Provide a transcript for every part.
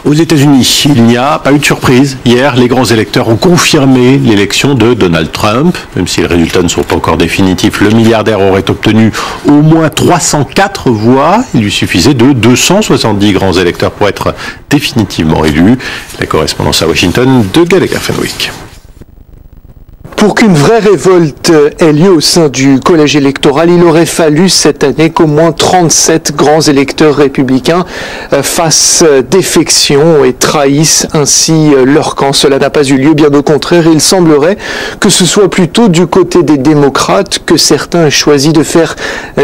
Aux États-Unis, il n'y a pas eu de surprise. Hier, les grands électeurs ont confirmé l'élection de Donald Trump. Même si les résultats ne sont pas encore définitifs, le milliardaire aurait obtenu au moins 304 voix. Il lui suffisait de 270 grands électeurs pour être définitivement élu. La correspondance à Washington de Gallagher Fenwick. Pour qu'une vraie révolte ait lieu au sein du collège électoral, il aurait fallu cette année qu'au moins 37 grands électeurs républicains fassent défection et trahissent ainsi leur camp. Cela n'a pas eu lieu, bien au contraire. Il semblerait que ce soit plutôt du côté des démocrates que certains aient choisi de faire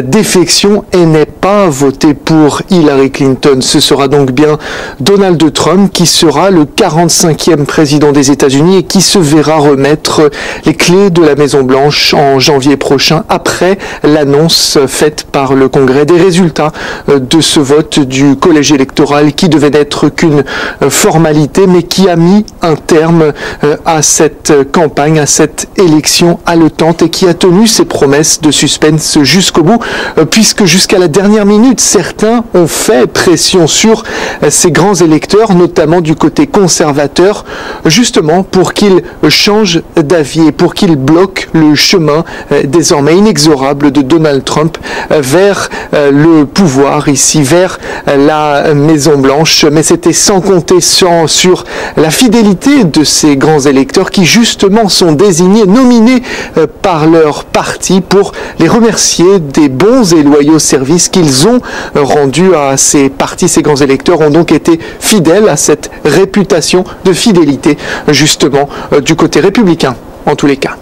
défection et n'aient pas voté pour Hillary Clinton. Ce sera donc bien Donald Trump qui sera le 45e président des États-Unis et qui se verra remettre les clés de la Maison-Blanche en janvier prochain, après l'annonce faite par le Congrès des résultats de ce vote du collège électoral qui devait n'être qu'une formalité, mais qui a mis un terme à cette campagne, à cette élection haletante et qui a tenu ses promesses de suspense jusqu'au bout, puisque jusqu'à la dernière minute, certains ont fait pression sur ces grands électeurs, notamment du côté conservateur, justement pour qu'ils changent d'avis, pour qu'il bloque le chemin désormais inexorable de Donald Trump vers le pouvoir ici, vers la Maison-Blanche. Mais c'était sans compter sur la fidélité de ces grands électeurs qui justement sont désignés, nominés par leur parti pour les remercier des bons et loyaux services qu'ils ont rendus à ces partis. Ces grands électeurs ont donc été fidèles à cette réputation de fidélité justement du côté républicain. En tous les cas.